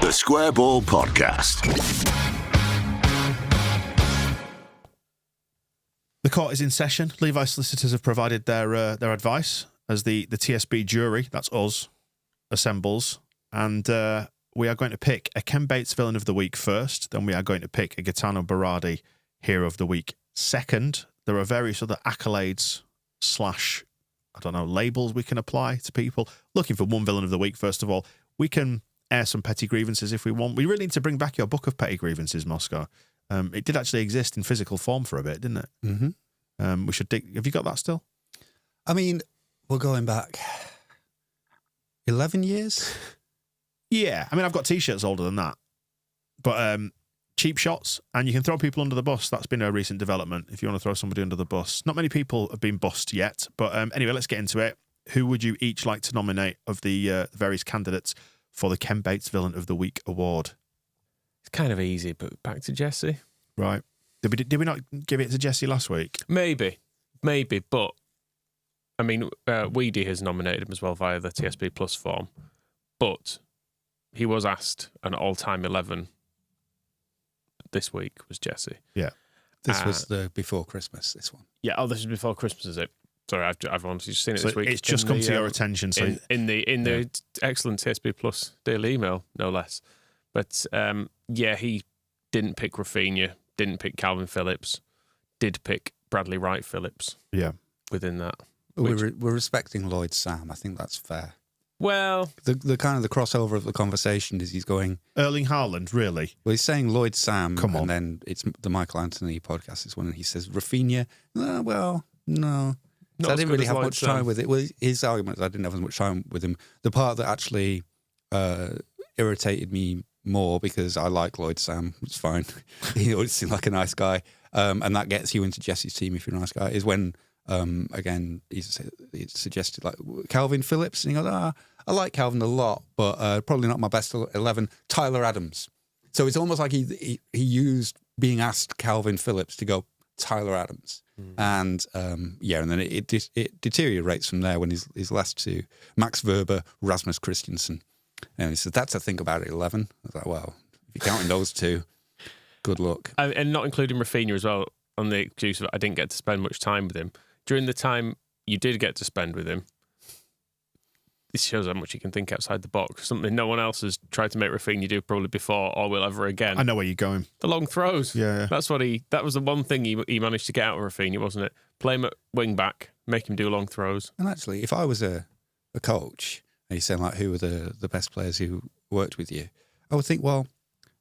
The Square Ball Podcast. The court is in session. Levi solicitors have provided their advice as the TSB jury, that's us, assembles. And we are going to pick a Ken Bates Villain of the Week first. Then we are going to pick a Gaetano Berardi Hero of the Week second. There are various other accolades / labels we can apply to people. Looking for one Villain of the Week, first of all. We can air some petty grievances if we want. We really need to bring back your book of petty grievances, Moscow. It did actually exist in physical form for a bit, didn't it? Mm-hmm. We should dig. Have you got that still? I mean, we're going back 11 years? Yeah. I mean, I've got T-shirts older than that. But cheap shots, and you can throw people under the bus. That's been a recent development, if you want to throw somebody under the bus. Not many people have been bussed yet. But anyway, let's get into it. Who would you each like to nominate of the various candidates for the Ken Bates Villain of the Week award? It's kind of easy, but back to Jesse. Right. Did we not give it to Jesse last week? Maybe. But, I mean, Weedy has nominated him as well via the TSB Plus form. But he was asked an all-time 11 this week was Jesse. Yeah. This was the before Christmas, this one. Yeah, this is before Christmas, is it? Sorry, I've honestly just seen it so this week. It's just come to your attention. So in the excellent TSB Plus daily email, no less. But he didn't pick Rafinha, didn't pick Calvin Phillips, did pick Bradley Wright Phillips. Yeah, within that, we're respecting Lloyd Sam. I think that's fair. Well, the kind of the crossover of the conversation is he's going Erling Haaland, really? Well, he's saying Lloyd Sam, Come on. and then it's the Michael Anthony podcast is when he says Rafinha. No. So I didn't really have much time with it. Well, his argument is I didn't have as much time with him. The part that actually irritated me more, because I like Lloyd Sam, it's fine. He always seemed like a nice guy, and that gets you into Jesse's team if you're a nice guy, is when, again, he suggested like Calvin Phillips, and he goes, I like Calvin a lot, but probably not my best 11, Tyler Adams. So it's almost like he used being asked Calvin Phillips to go Tyler Adams. And and then it deteriorates from there when his last two, Max Verber, Rasmus Christensen. And he said, that's a think about it, 11. I was like, well, if you're counting those two, good luck. And not including Rafinha as well, on the excuse of I didn't get to spend much time with him. During the time you did get to spend with him, this shows how much you can think outside the box. Something no one else has tried to make Rafinha do probably before or will ever again. I know where you're going. The long throws. Yeah. That was the one thing he managed to get out of Rafinha, wasn't it? Play him at wing back, make him do long throws. And actually, if I was a coach, and you're saying like who were the best players who worked with you, I would think, well,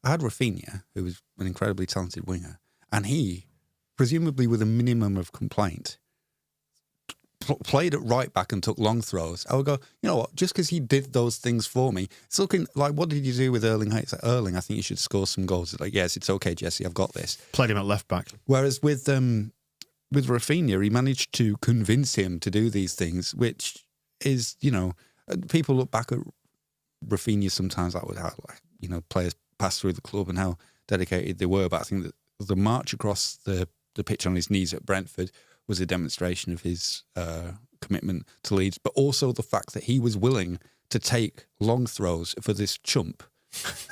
I had Rafinha, who was an incredibly talented winger, and he, presumably with a minimum of complaint, played at right back and took long throws. I would go, you know what, just because he did those things for me, it's looking like, what did you do with Erling? It's like, Erling, I think you should score some goals. It's like, yes, it's okay, Jesse, I've got this. Played him at left back. Whereas with Rafinha, he managed to convince him to do these things, which is, people look back at Rafinha sometimes like how, players pass through the club and how dedicated they were. But I think that the march across the pitch on his knees at Brentford was a demonstration of his commitment to Leeds, but also the fact that he was willing to take long throws for this chump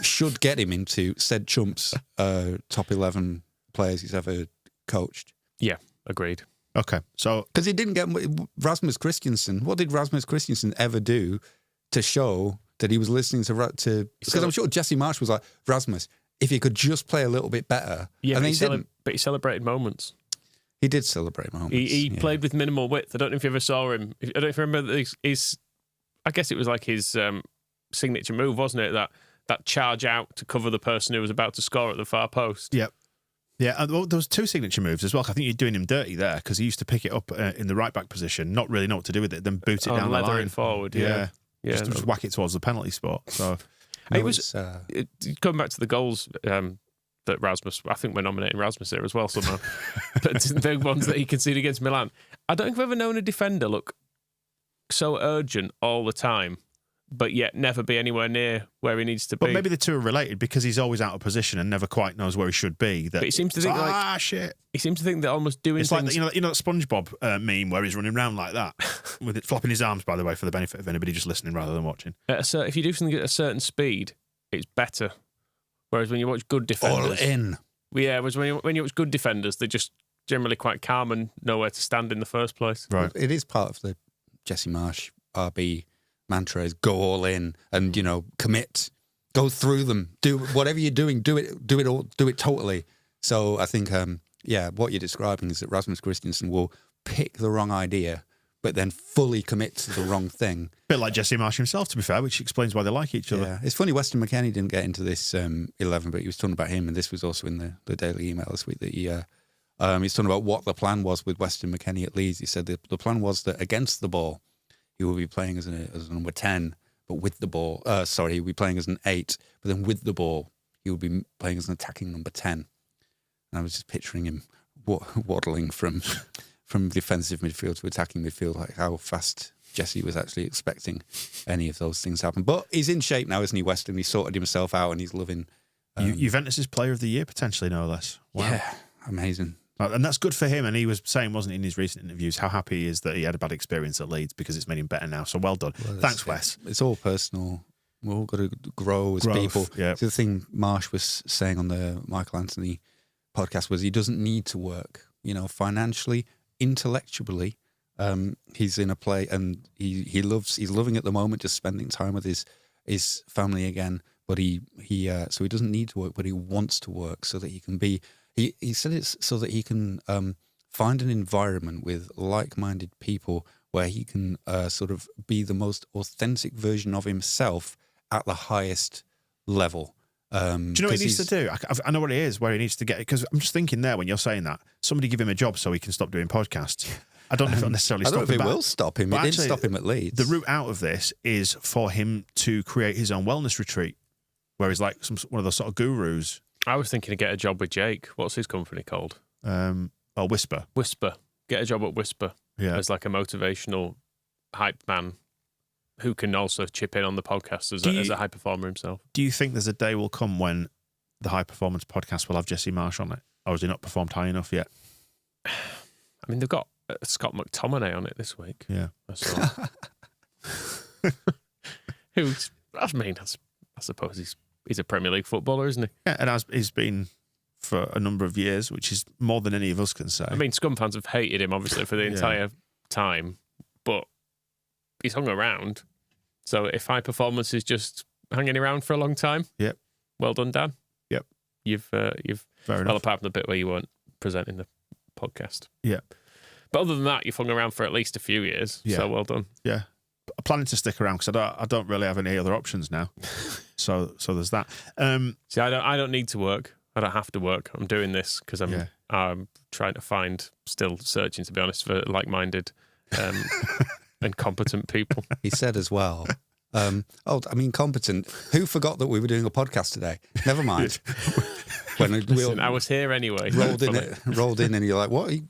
should get him into said chump's top 11 players he's ever coached. Yeah, agreed. Okay, so... Because he didn't get Rasmus Christensen. What did Rasmus Christensen ever do to show that he was listening to... Because I'm sure Jesse Marsh was like, Rasmus, if you could just play a little bit better. Yeah, and but he celebrated moments. He did celebrate moments. He played with minimal width. I don't know if you ever saw him. I don't know if you remember his I guess it was like his signature move, wasn't it? That charge out to cover the person who was about to score at the far post. Yep. Yeah, well, there was two signature moves as well. I think you're doing him dirty there because he used to pick it up in the right back position, not really know what to do with it, then boot it down the line forward. Just whack it towards the penalty spot. So it was coming back to the goals that Rasmus. I think we're nominating Rasmus here as well somehow. But the ones that he conceded against Milan. I don't think I've ever known a defender look so urgent all the time, but yet never be anywhere near where he needs to be. But maybe the two are related because he's always out of position and never quite knows where he should be. But he seems to think shit. He seems to think that almost doing it's things... like that SpongeBob meme where he's running around like that, with it flopping his arms, by the way, for the benefit of anybody just listening rather than watching. So if you do something at a certain speed, it's better. Whereas when you watch good defenders... All in. Yeah, whereas when you watch good defenders, they're just generally quite calm and know where to stand in the first place. Right. It is part of the Jesse Marsh RB mantra is go all in and, commit, go through them, do whatever you're doing, do it totally. So I think, what you're describing is that Rasmus Christensen will pick the wrong idea, but then fully commit to the wrong thing. A bit like Jesse Marsh himself, to be fair, which explains why they like each other. Yeah, it's funny, Weston McKennie didn't get into this 11, but he was talking about him, and this was also in the Daily Email this week, that he's talking about what the plan was with Weston McKennie at Leeds. He said the plan was that against the ball, he will be playing as a number 10, but with the ball. He will be playing as an 8, but then with the ball, he will be playing as an attacking number 10. And I was just picturing him waddling from defensive midfield to attacking midfield, like how fast Jesse was actually expecting any of those things to happen. But he's in shape now, isn't he, Weston? He's sorted himself out and he's loving... Juventus' Player of the Year, potentially, no less. Wow. Yeah, amazing. And that's good for him. And he was saying, wasn't he, in his recent interviews, how happy he is that he had a bad experience at Leeds because it's made him better now. So well done. Well, thanks, Wes. It's all personal. We've all got to grow as people. Yeah. So the thing Marsh was saying on the Michael Anthony podcast was he doesn't need to work, financially, intellectually. He's in a play and he's loving at the moment, just spending time with his family again. But so he doesn't need to work, but he wants to work so that he can be. He said it's so that he can find an environment with like-minded people where he can sort of be the most authentic version of himself at the highest level. Do you know what he needs to do? I know what it is, where he needs to get it, because I'm just thinking there when you're saying that, somebody give him a job so he can stop doing podcasts. I don't know if it'll necessarily stop him. I don't know if it will stop him. It did stop him at Leeds. The route out of this is for him to create his own wellness retreat, where he's like one of those sort of gurus. I was thinking to get a job with Jake. What's his company called? Whisper. Whisper. Get a job at Whisper. Yeah. As like a motivational hype man who can also chip in on the podcast as a high performer himself. Do you think there's a day will come when the High Performance podcast will have Jesse Marsh on it? Or has he not performed high enough yet? I mean, they've got Scott McTominay on it this week. Yeah. I saw. I suppose he's a Premier League footballer, isn't he? Yeah, and he's been for a number of years, which is more than any of us can say. I mean, Scum fans have hated him, obviously, for the entire time, but he's hung around. So if high performance is just hanging around for a long time, yep. Well done, Dan. Yep. You've Fair enough. Well, apart from the bit where you weren't presenting the podcast. Yeah. But other than that, you've hung around for at least a few years. Yeah. So well done. Yeah. I'm planning to stick around because I don't really have any other options now. so there's that. See, I don't need to work. I don't have to work. I'm doing this because I'm trying to still searching, to be honest, for like-minded and competent people. He said as well, competent. Who forgot that we were doing a podcast today? Never mind. Listen, I was here anyway. Rolled in and you're like, what are you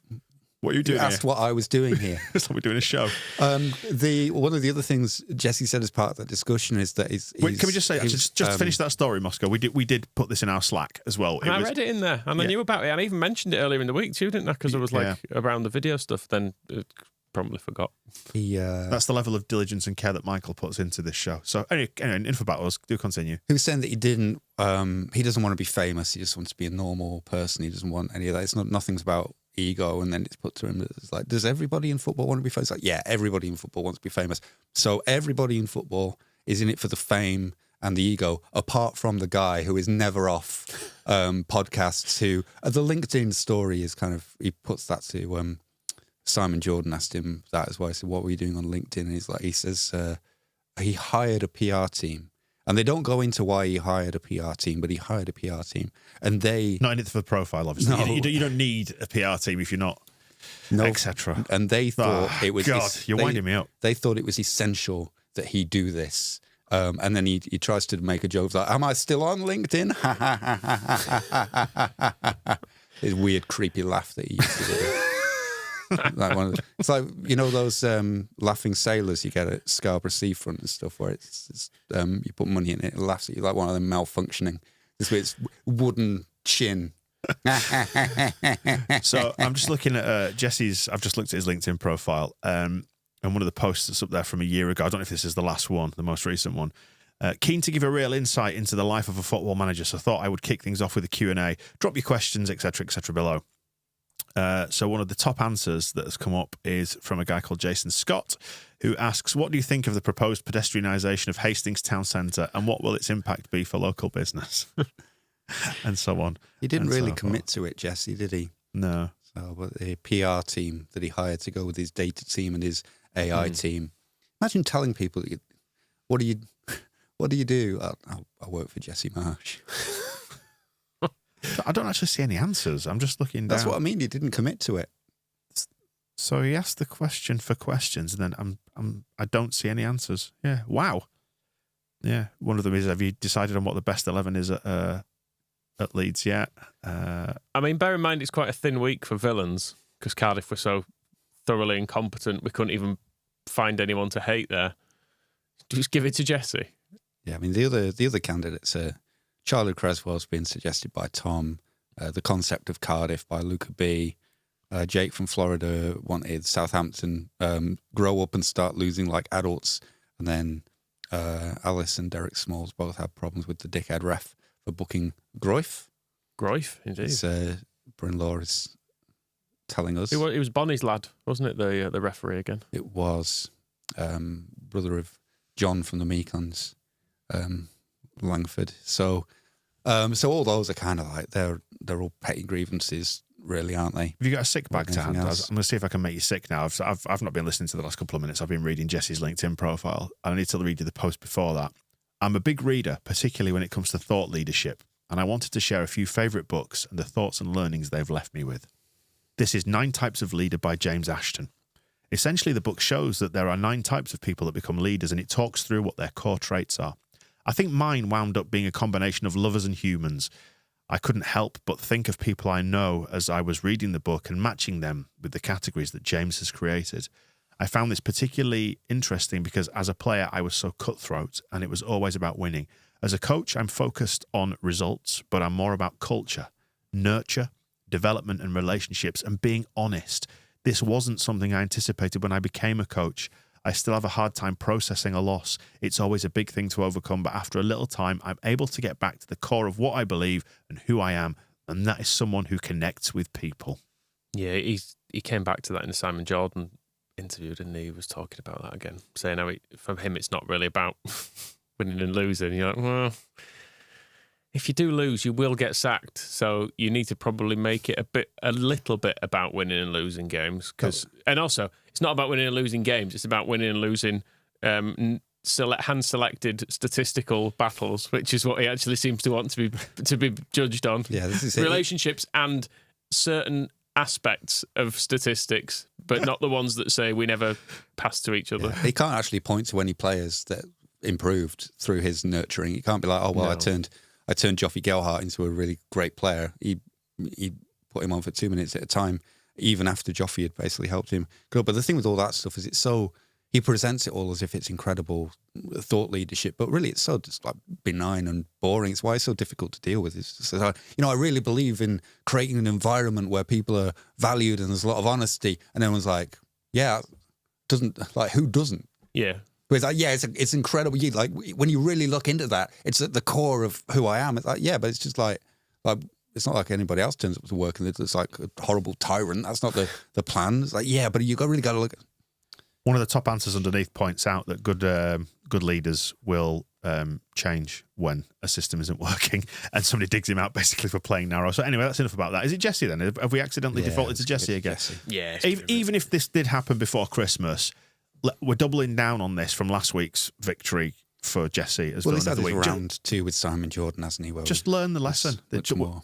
doing? You asked what I was doing here. It's like we're doing a show. One of the other things Jesse said as part of that discussion is that Wait, can we just say just to finish that story, Moscow? We did put this in our Slack as well. I read it in there, and I knew about it, and I even mentioned it earlier in the week too, didn't I? Because I was around the video stuff. Then probably forgot. That's the level of diligence and care that Michael puts into this show. So anyway, info about us. Do continue. He was saying that he didn't. He doesn't want to be famous. He just wants to be a normal person. He doesn't want any of that. It's nothing's about ego. And then it's put to him that it's like, does everybody in football want to be famous? Like, yeah, everybody in football wants to be famous. So everybody in football is in it for the fame and the ego, apart from the guy who is never off podcasts. Who the LinkedIn story is kind of, he puts that to Simon Jordan asked him that as well. He said, what were you doing on LinkedIn? And he says he hired a PR team. And they don't go into why he hired a PR team, but he hired a PR team. And they... Not in it for the profile, obviously. No. You don't need a PR team if you're not, etc. And they thought it was... God, you're winding me up. They thought it was essential that he do this. And then he tries to make a joke like, am I still on LinkedIn? His weird, creepy laugh that he used to do. It's like, you know, those laughing sailors you get at Scarborough Seafront and stuff, where it's you put money in it, it laughs at you, like one of them malfunctioning. This way, it's wooden chin. So I'm just looking at Jesse's. I've just looked at his LinkedIn profile, and one of the posts that's up there from a year ago. I don't know if this is the last one, the most recent one. Keen to give a real insight into the life of a football manager, so thought I would kick things off with a Q&A. Drop your questions, etc., below. So one of the top answers that has come up is from a guy called Jason Scott, who asks, what do you think of the proposed pedestrianisation of Hastings Town Centre, and what will its impact be for local business? And so on. He didn't really commit to it, Jesse, did he? No. So, but the PR team that he hired to go with his data team and his AI team. Imagine telling people, what do you do? I work for Jesse Marsh. I don't actually see any answers. I'm just looking down. That's what I mean. He didn't commit to it. So he asked the question for questions, and then I don't see any answers. Yeah. Wow. Yeah. One of them is, have you decided on what the best 11 is at Leeds yet? I mean, bear in mind it's quite a thin week for villains because Cardiff were so thoroughly incompetent we couldn't even find anyone to hate there. Just give it to Jesse. Yeah, I mean the other candidates are Charlie Creswell's been suggested by Tom, the concept of Cardiff by Luca B. Jake from Florida wanted Southampton grow up and start losing like adults, and then Alice and Derek Smalls both had problems with the dickhead ref for booking Groif. Groif, indeed. As Bryn Law is telling us. It was Bonnie's lad, wasn't it, the referee again? It was brother of John from the Mekons, Langford. So all those are kind of like, they're all petty grievances, really, aren't they? Have you got a sick bag to hand? I'm going to see if I can make you sick now. I've not been listening to the last couple of minutes. I've been reading Jesse's LinkedIn profile. I need to read you the post before that. I'm a big reader, particularly when it comes to thought leadership, and I wanted to share a few favourite books and the thoughts and learnings they've left me with. This is 9 Types of Leader by James Ashton. Essentially, the book shows that there are 9 types of people that become leaders, and it talks through what their core traits are. I think mine wound up being a combination of lovers and humans. I couldn't help but think of people I know as I was reading the book and matching them with the categories that James has created. I found this particularly interesting because as a player, I was so cutthroat and it was always about winning. As a coach, I'm focused on results, but I'm more about culture, nurture, development and relationships, and being honest. This wasn't something I anticipated when I became a coach. I still have a hard time processing a loss. It's always a big thing to overcome, but after a little time, I'm able to get back to the core of what I believe and who I am, and that is someone who connects with people. Yeah, he came back to that in the Simon Jordan interview, didn't he? He was talking about that again, saying how from him it's not really about winning and losing. You're like, well, if you do lose, you will get sacked. So you need to probably make it a little bit about winning and losing games. And also, it's not about winning and losing games. It's about winning and losing hand-selected statistical battles, which is what he actually seems to want to be judged on. Yeah, this is relationships and certain aspects of statistics, but not the ones that say we never pass to each other. Yeah. He can't actually point to any players that improved through his nurturing. He can't be like, oh well, no. I turned Joffrey Gelhardt into a really great player. He put him on for 2 minutes at a time, even after Joffrey had basically helped him go. But the thing with all that stuff is he presents it all as if it's incredible thought leadership, but really it's so just like benign and boring. It's why it's so difficult to deal with. It's just, I really believe in creating an environment where people are valued and there's a lot of honesty. And everyone's like, yeah, who doesn't? Yeah. But it's like, yeah, it's incredible. Like when you really look into that, it's at the core of who I am. It's like, yeah, but it's just like it's not like anybody else turns up to work and it's like a horrible tyrant. That's not the plan. It's like, yeah, but you really got to look. One of the top answers underneath points out that good leaders will change when a system isn't working, and somebody digs him out basically for playing narrow. So anyway, that's enough about that. Is it Jesse then? Have we accidentally defaulted to Jesse again? Jesse. Yeah. Even if this did happen before Christmas, we're doubling down on this from last week's victory for Jesse as well. He's villain had of the week. round 2 with Simon Jordan, hasn't he? Well, just learn the lesson. Much more.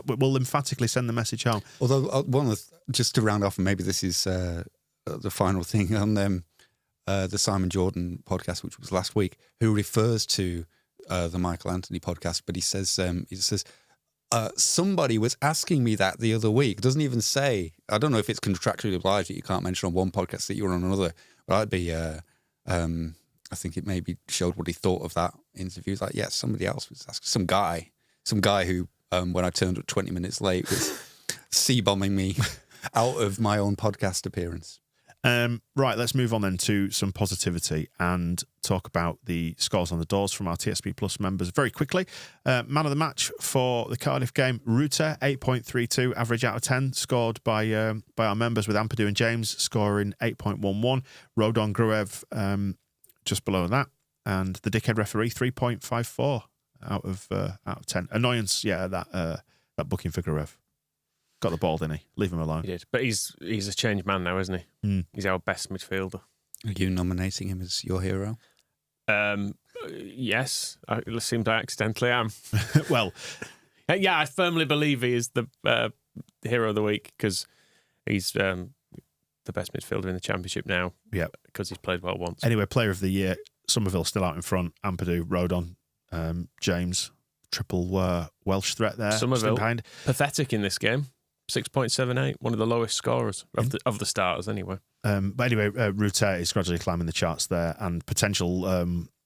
We'll emphatically send the message home. Although just to round off, and maybe this is the final thing on the Simon Jordan podcast, which was last week, who refers to the Michael Anthony podcast, but he says somebody was asking me that the other week. Doesn't even say. I don't know if it's contractually obliged that you can't mention on one podcast that you're on another. But I'd be. I think it maybe showed what he thought of that interview. It's like, yeah, somebody else was asking. Some guy who, when I turned up 20 minutes late, was C-bombing me out of my own podcast appearance. Right, let's move on then to some positivity and talk about the scores on the doors from our TSB Plus members very quickly. Man of the match for the Cardiff game, Ruta, 8.32, average out of 10, scored by our members, with Ampadu and James scoring 8.11. Rodon Gruev just below that. And the dickhead referee, 3.54 out of 10. Annoyance, that booking for Gruev. Got the ball, didn't he? Leave him alone. He did. But he's a changed man now, isn't he? Mm. He's our best midfielder. Are you nominating him as your hero? Yes. It seems I accidentally am. Well, yeah, I firmly believe he is the hero of the week because he's the best midfielder in the Championship now. Yeah. Because he's played well once. Anyway, player of the year, Somerville still out in front. Ampadu, Rodon, James, triple Welsh threat there. Somerville, behind. Pathetic in this game. 6.78, one of the lowest scorers of the starters anyway. But anyway, Ruta is gradually climbing the charts there, and potential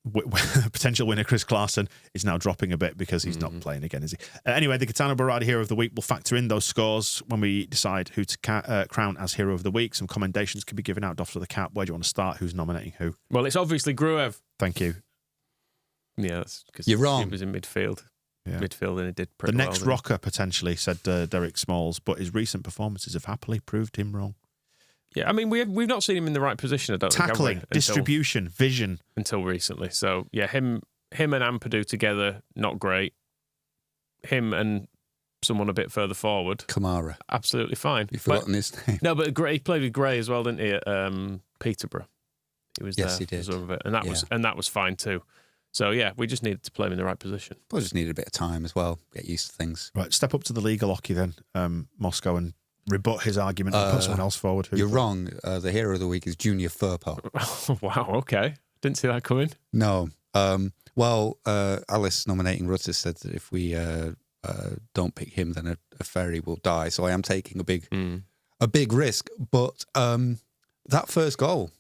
winner Chris Clarkson is now dropping a bit because he's not playing again, is he? Anyway, the Gaetano Barada Hero of the Week will factor in those scores when we decide who to crown as Hero of the Week. Some commendations can be given out off to the cap. Where do you want to start? Who's nominating who? Well, it's obviously Gruev. Thank you. Yeah, that's because you're wrong. He was in midfield. Yeah. Midfield, and he did pretty the well. next rocker, potentially, said Derek Smalls, but his recent performances have happily proved him wrong. Yeah, I mean, we've not seen him in the right position, I don't think. Tackling, distribution, vision. Until recently. So, yeah, him and Ampadu together, not great. Him and someone a bit further forward. Kamara. Absolutely fine. You've forgotten his name. No, but he played with Gray as well, didn't he, at Peterborough? He was yes, there. He did. For some of it, and that was fine too. So, yeah, we just needed to play him in the right position. Probably just needed a bit of time as well, get used to things. Right, step up to the legal hockey then, Moscow, and rebut his argument and put someone else forward. You're wrong. The hero of the week is Junior Firpo. Wow, okay. Didn't see that coming. No. Alice nominating Rutter said that if we don't pick him, then a fairy will die. So I am taking a big risk. But that first goal,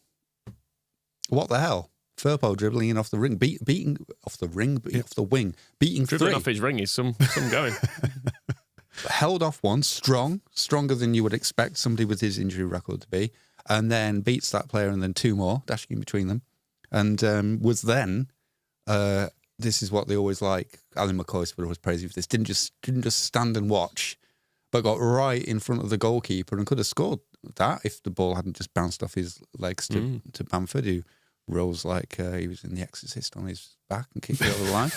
what the hell? Firpo dribbling in off the ring, beating off the wing, beating dribbling three. Off his ring is some going. Held off one, stronger than you would expect somebody with his injury record to be, and then beats that player, and then two more dashing in between them, and was then. This is what they always like. Alan McCoy would always praise you for this. Didn't just stand and watch, but got right in front of the goalkeeper and could have scored that if the ball hadn't just bounced off his legs to Bamford, who rose like he was in The Exorcist on his back and kicked it over the line.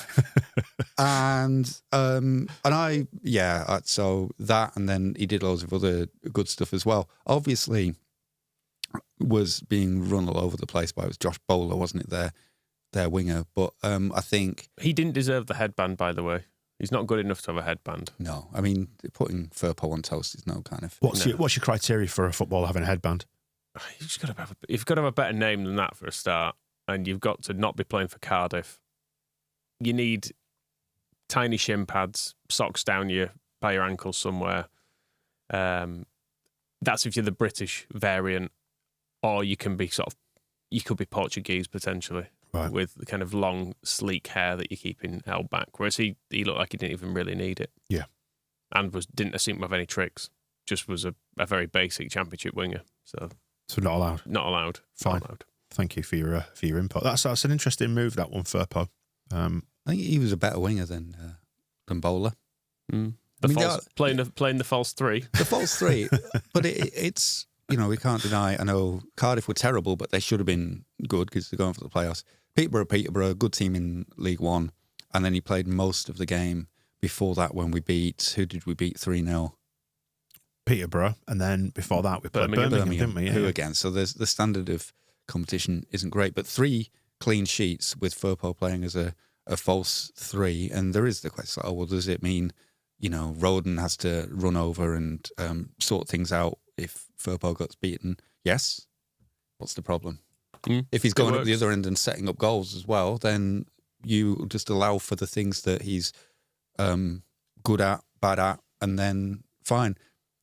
So that, and then he did loads of other good stuff as well. Obviously, was being run all over the place by, it was Josh Bowler, wasn't it, their winger? But I think he didn't deserve the headband, by the way. He's not good enough to have a headband. No, I mean, putting Firpo on toast is no kind of... What's your criteria for a footballer having a headband? You've got to have a better name than that for a start, and you've got to not be playing for Cardiff. You need tiny shin pads, socks down by your ankles somewhere. That's if you're the British variant, or you could be Portuguese potentially, right, with the kind of long, sleek hair that you're keeping held back. Whereas he looked like he didn't even really need it. Yeah, and didn't seem to have any tricks. Just was a very basic Championship winger. So not allowed. Not allowed. Fine. Not allowed. Thank you for your input. That's an interesting move, that one, Firpo. I think he was a better winger than Bowler. Playing the false three. The false three. But it's, we can't deny, I know Cardiff were terrible, but they should have been good because they're going for the playoffs. Peterborough, good team in League One. And then he played most of the game before that when who did we beat 3-0? Peterborough. And then before that we played Birmingham, didn't we? Yeah. Who again? So the standard of competition isn't great, but 3 clean sheets with Firpo playing as a false 3. And there is the question, does it mean, Roden has to run over and sort things out if Firpo gets beaten? Yes. What's the problem? If he's going up the other end and setting up goals as well, then you just allow for the things that he's good at, bad at, and then fine.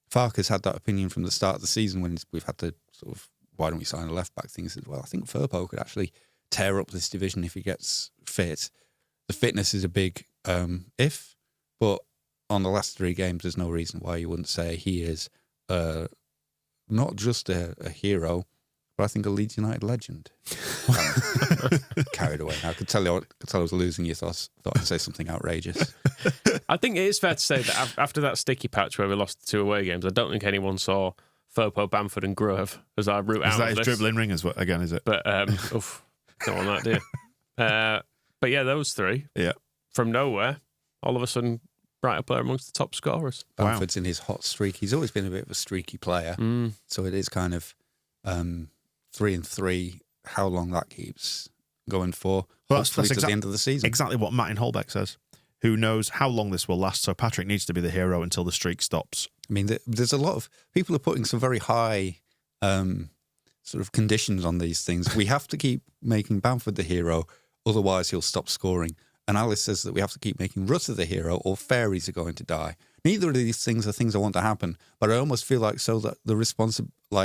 Farkas had that opinion from the start of the season when we've had to sort of, why don't we sign a left-back thing? He said, well, I think Firpo could actually tear up this division if he gets fit. The fitness is a big if, but on the last 3 games, there's no reason why you wouldn't say he is not just a hero, but I think a Leeds United legend. Carried away. I could tell I was losing you. Thought I'd say something outrageous. I think it is fair to say that after that sticky patch where we lost the 2 away games, I don't think anyone saw Firpo, Bamford and Grove as our route out of this. Is that his dribbling ring as well, again, is it? But, don't want that, do you? But yeah, those 3. Yeah. From nowhere, all of a sudden, right up there amongst the top scorers. Bamford's in his hot streak. He's always been a bit of a streaky player. So it is kind of 3 and 3, how long that keeps going for. Well, hopefully to the end of the season. Exactly what Martin Holbeck says. Who knows how long this will last, so Patrick needs to be the hero until the streak stops. I mean, there's a lot of people are putting some very high sort of conditions on these things. We have to keep making Bamford the hero, otherwise he'll stop scoring. And Alice says that we have to keep making Rutter the hero or fairies are going to die. Neither of these things are things I want to happen, but I almost feel like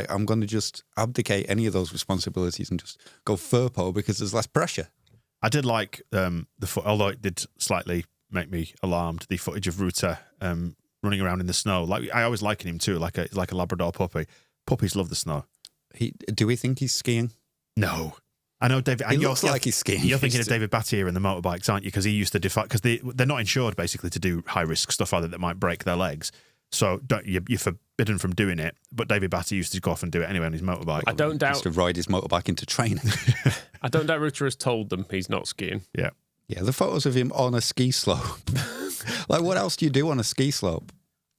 I'm going to just abdicate any of those responsibilities and just go Firpo because there's less pressure. I did like although it did slightly make me alarmed, the footage of Ruta running around in the snow. Like I always liken him too, like a Labrador puppy. Puppies love the snow. Do we think he's skiing? No. I know David. He looks like he's skiing. You're thinking of David Battier and the motorbikes, aren't you? Because he used to defy, because they're not insured basically to do high risk stuff either that might break their legs. So you're forbidden from doing it. But David Battier used to go off and do it anyway on his motorbike. I don't doubt. He used to ride his motorbike into training. I don't doubt Rutter has told them he's not skiing. Yeah. Yeah, the photos of him on a ski slope. Like, what else do you do on a ski slope?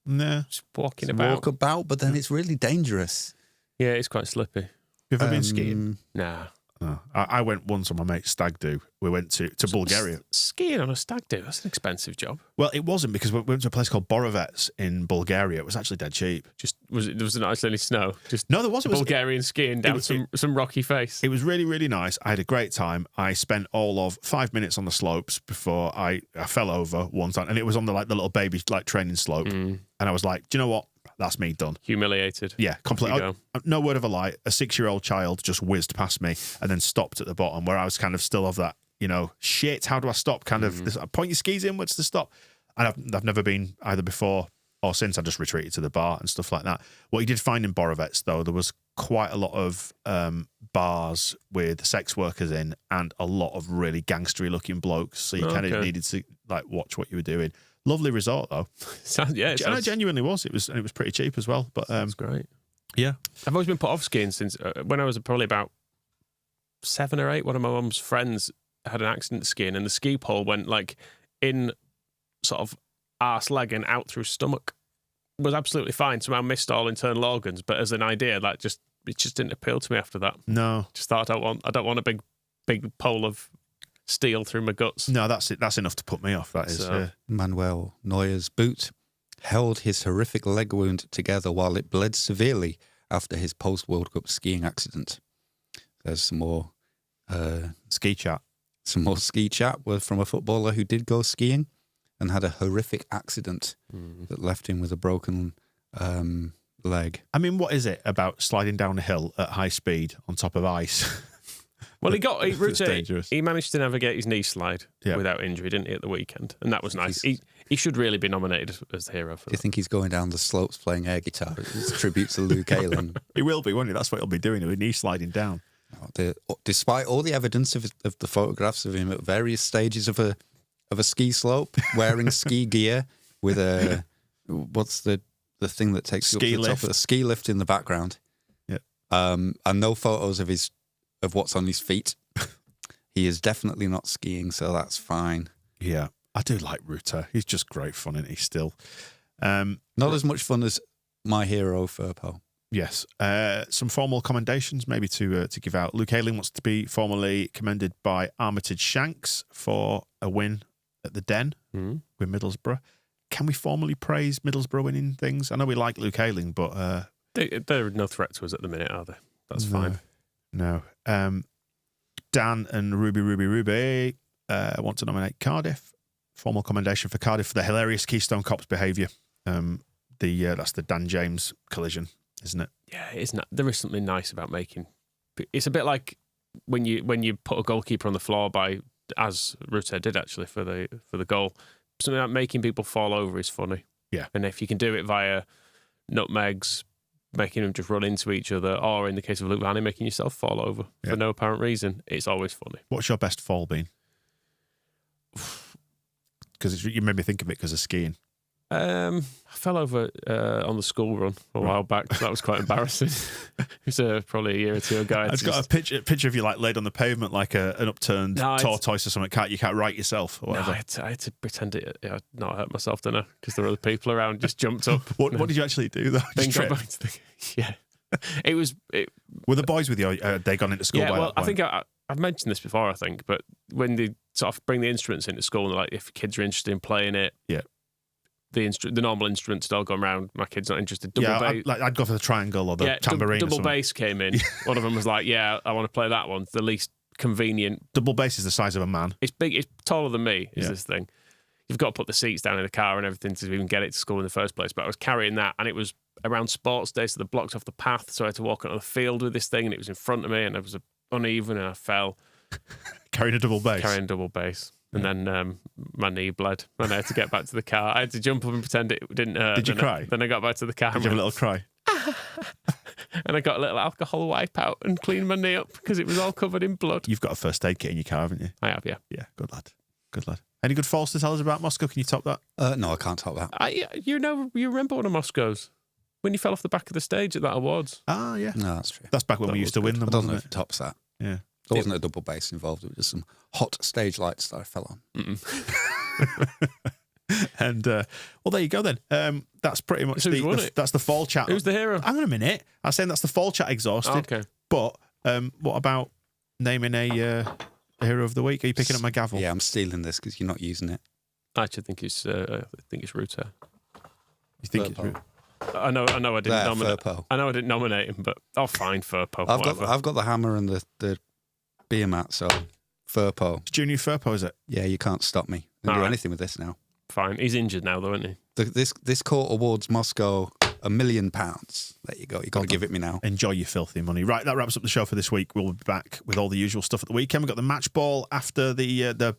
Nah. Just walking about. Walk about, but then it's really dangerous. Yeah, it's quite slippy. Have you ever been skiing? Nah. No. I went once on my mate's stag do. We went to Bulgaria. Skiing on a stag do, that's an expensive job. Well, it wasn't, because we went to a place called Borovets in Bulgaria. It was actually dead cheap. Was there not any snow? No, there was. It was Bulgarian skiing down some rocky face. It was really, really nice. I had a great time. I spent all of 5 minutes on the slopes before I fell over one time, and it was on the little baby training slope. And I was like, do you know what? That's me done. Humiliated. Yeah, completely. No word of a lie. A 6-year-old child just whizzed past me and then stopped at the bottom, where I was kind of still of that, shit, how do I stop? Kind of point your skis inwards to stop. And I've never been either before or since. I just retreated to the bar and stuff like that. What you did find in Borovets, though, there was quite a lot of bars with sex workers in and a lot of really gangstery looking blokes. So you kind of needed to watch what you were doing. Lovely resort though. It genuinely was. It was pretty cheap as well. But that's great. Yeah, I've always been put off skiing since when I was probably about 7 or 8. One of my mum's friends had an accident skiing, and the ski pole went in sort of arse leg and out through stomach. Was absolutely fine. Somehow missed all internal organs, but as an idea, it just didn't appeal to me after that. No, just thought I don't want a big pole of steel through my guts. No, that's it. That's enough to put me off. That is. Manuel Neuer's boot held his horrific leg wound together while it bled severely after his post-World Cup skiing accident. There's some more ski chat. Some more ski chat from a footballer who did go skiing and had a horrific accident that left him with a broken leg. I mean, what is it about sliding down a hill at high speed on top of ice? Well, he managed to navigate his knee slide without injury, didn't he, at the weekend? And that was nice. He should really be nominated as the hero for that. Do you think he's going down the slopes playing air guitar? It's a tribute to Luke Ayling. He will be, won't he? That's what he'll be doing. He'll be knee sliding down. Despite all the evidence of the photographs of him at various stages of a ski slope, wearing ski gear with what's the thing that takes ski you up to the top of the ski lift in the background. Yeah. And no photos of what's on his feet. He is definitely not skiing, so that's fine. Yeah. I do like Ruta. He's just great fun, isn't he, still? Not as much fun as my hero, Firpo. Yes. Some formal commendations maybe to give out. Luke Ayling wants to be formally commended by Armitage Shanks for a win at the Den with Middlesbrough. Can we formally praise Middlesbrough winning things? I know we like Luke Ayling, but... they're no threat to us at the minute, are they? That's fine. No. Dan and Ruby want to nominate Cardiff. Formal commendation for Cardiff for the hilarious Keystone Cops behaviour. That's the Dan James collision, isn't it? Yeah, it is. There is something nice about making. It's a bit like when you put a goalkeeper on the floor as Rutte did actually for the goal. Something like making people fall over is funny. Yeah, and if you can do it via nutmegs, making them just run into each other, or in the case of Luke Lanny, making yourself fall over for no apparent reason. It's always funny. What's your best fall been? Because you made me think of it because of skiing. I fell over on the school run a while back. So that was quite embarrassing. It was probably a year or two ago. I've got a picture of you like laid on the pavement like an upturned tortoise or something. You can't right yourself or whatever. No, I had to pretend I'd not hurt myself, don't I? Because there were other people around. Just jumped up. What did you actually do though? Then got back to yeah. It was. Were the boys with you? They gone into school? Yeah, by well, that point? I think I've mentioned this before. I think, but when they sort of bring the instruments into school, and like if kids are interested in playing it, the normal instruments all gone round. My kid's not interested. Bass, I'd go for the triangle or the tambourine. Double bass came in. One of them was like, "Yeah, I want to play that one." It's the least convenient. Double bass is the size of a man. It's big. It's taller than me. Is this thing? You've got to put the seats down in the car and everything to even get it to school in the first place. But I was carrying that, and it was around sports day, so they blocked off the path. So I had to walk onto the field with this thing, and it was in front of me, and it was uneven, and I fell. Carrying a double bass. And then my knee bled, and I had to get back to the car. I had to jump up and pretend it didn't hurt. Did you cry? Then I got back to the car. Did you have a little cry? And I got a little alcohol wipe out and cleaned my knee up because it was all covered in blood. You've got a first aid kit in your car, haven't you? I have, yeah. Yeah, good lad. Any good falls to tell us about Moscow? Can you top that? No, I can't top that. You remember one of Moscow's? When you fell off the back of the stage at that awards? Ah, yeah. No, that's true. That's back when we used to win them, I don't know wasn't if it tops that. Yeah. There wasn't a double bass involved. It was just some hot stage lights that I fell on. And well, there you go then. That's pretty much that's the fall chat. Who's the hero? Hang on a minute. I was saying that's the fall chat exhausted. Okay. But what about naming a hero of the week? Are you picking up my gavel? Yeah, I'm stealing this because you're not using it. I actually think it's Ruta. You think it's Ruta? I know. I didn't nominate. Furpo. I know I didn't nominate him, but fine, Furpo. I've got the hammer and the beer mat, so Furpo. It's Junior Furpo, is it? Yeah, you can't stop me. I can do anything with this now. Fine. He's injured now, though, isn't he? This court awards Moscow £1 million. There you go. You've got to give it me now. Enjoy your filthy money. Right, that wraps up the show for this week. We'll be back with all the usual stuff at the weekend. We've got the match ball after the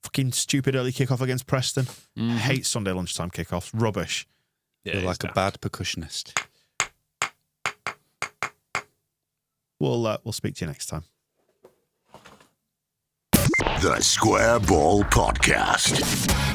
fucking stupid early kickoff against Preston. I hate Sunday lunchtime kickoffs. Rubbish. Yeah, you're like a bad percussionist. We'll speak to you next time. The Square Ball Podcast.